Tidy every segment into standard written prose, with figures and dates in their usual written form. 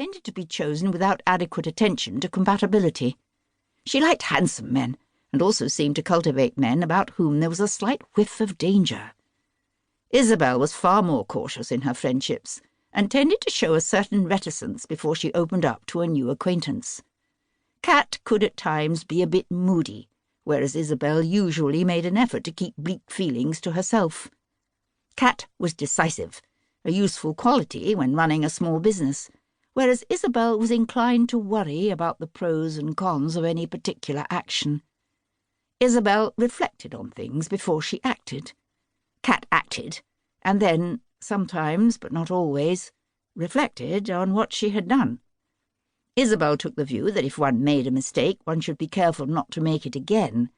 tended to be chosen without adequate attention to compatibility. She liked handsome men, and also seemed to cultivate men about whom there was a slight whiff of danger. Isabel was far more cautious in her friendships, and tended to show a certain reticence before she opened up to a new acquaintance. Cat could at times be a bit moody, whereas Isabel usually made an effort to keep bleak feelings to herself. Cat was decisive, a useful quality when running a small business, whereas Isabel was inclined to worry about the pros and cons of any particular action. Isabel reflected on things before she acted. Cat acted, and then, sometimes, but not always, reflected on what she had done. Isabel took the view that if one made a mistake, one should be careful not to make it again.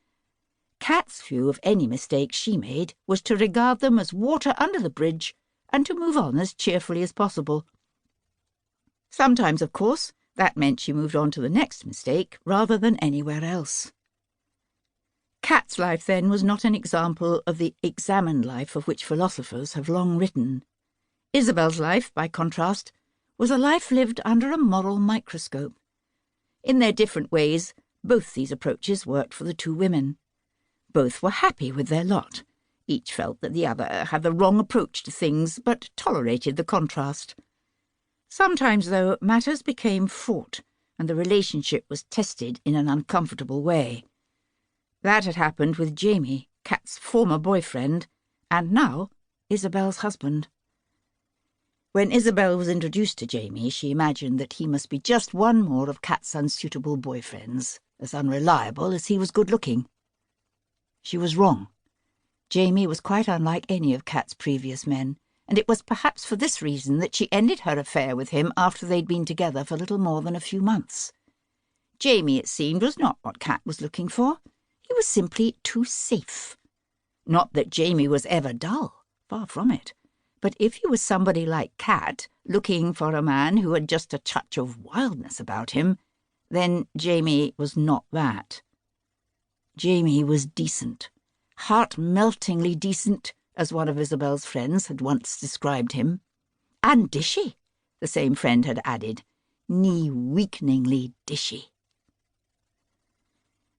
Cat's view of any mistakes she made was to regard them as water under the bridge and to move on as cheerfully as possible. Sometimes, of course, that meant she moved on to the next mistake rather than anywhere else. Cat's life, then, was not an example of the examined life of which philosophers have long written. Isabel's life, by contrast, was a life lived under a moral microscope. In their different ways, both these approaches worked for the two women. Both were happy with their lot. Each felt that the other had the wrong approach to things, but tolerated the contrast. Sometimes, though, matters became fraught, and the relationship was tested in an uncomfortable way. That had happened with Jamie, Cat's former boyfriend, and now Isabel's husband. When Isabel was introduced to Jamie, she imagined that he must be just one more of Cat's unsuitable boyfriends, as unreliable as he was good-looking. She was wrong. Jamie was quite unlike any of Cat's previous men, and it was perhaps for this reason that she ended her affair with him after they'd been together for little more than a few months. Jamie, it seemed, was not what Cat was looking for. He was simply too safe. Not that Jamie was ever dull, far from it. But if he was somebody like Cat, looking for a man who had just a touch of wildness about him, then Jamie was not that. Jamie was decent, heart-meltingly decent, as one of Isabel's friends had once described him. And dishy, the same friend had added, knee-weakeningly dishy.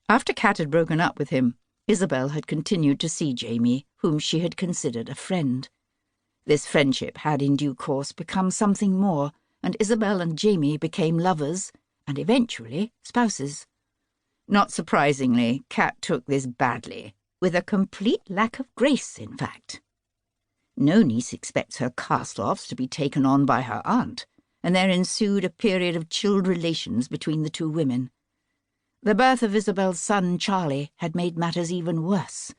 After Cat had broken up with him, Isabel had continued to see Jamie, whom she had considered a friend. This friendship had in due course become something more, and Isabel and Jamie became lovers, and eventually spouses. Not surprisingly, Cat took this badly, with a complete lack of grace, in fact. No niece expects her cast-offs to be taken on by her aunt, and there ensued a period of chilled relations between the two women. The birth of Isabel's son, Charlie, had made matters even worse,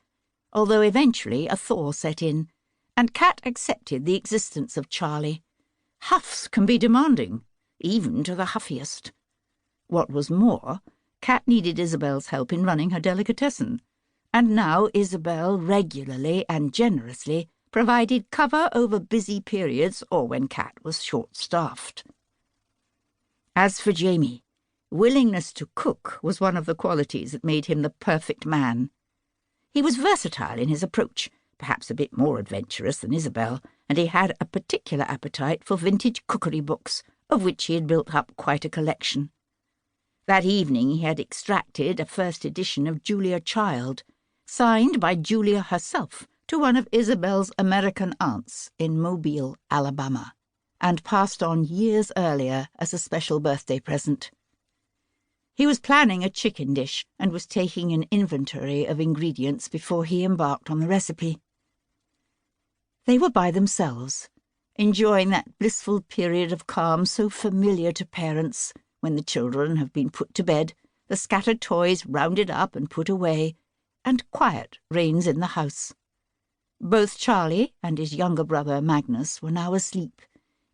although eventually a thaw set in, and Cat accepted the existence of Charlie. Huffs can be demanding, even to the huffiest. What was more, Cat needed Isabel's help in running her delicatessen, and now Isabel regularly and generously provided cover over busy periods or when Cat was short-staffed. As for Jamie, willingness to cook was one of the qualities that made him the perfect man. He was versatile in his approach, perhaps a bit more adventurous than Isabel, and he had a particular appetite for vintage cookery books, of which he had built up quite a collection. That evening he had extracted a first edition of Julia Child, signed by Julia herself to one of Isabel's American aunts in Mobile, Alabama, and passed on years earlier as a special birthday present. He was planning a chicken dish and was taking an inventory of ingredients before he embarked on the recipe. They were by themselves, enjoying that blissful period of calm so familiar to parents when the children have been put to bed, the scattered toys rounded up and put away, and quiet reigns in the house. Both Charlie and his younger brother Magnus were now asleep,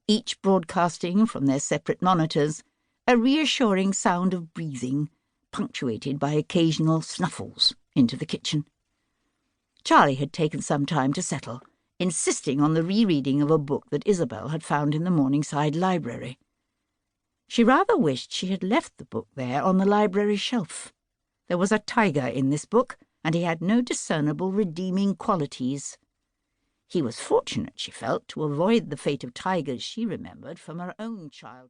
each broadcasting from their separate monitors a reassuring sound of breathing, punctuated by occasional snuffles, into the kitchen. Charlie had taken some time to settle, insisting on the rereading of a book that Isabel had found in the Morningside library. She rather wished she had left the book there on the library shelf. There was a tiger in this book, and he had no discernible redeeming qualities. He was fortunate, she felt, to avoid the fate of tigers she remembered from her own childhood.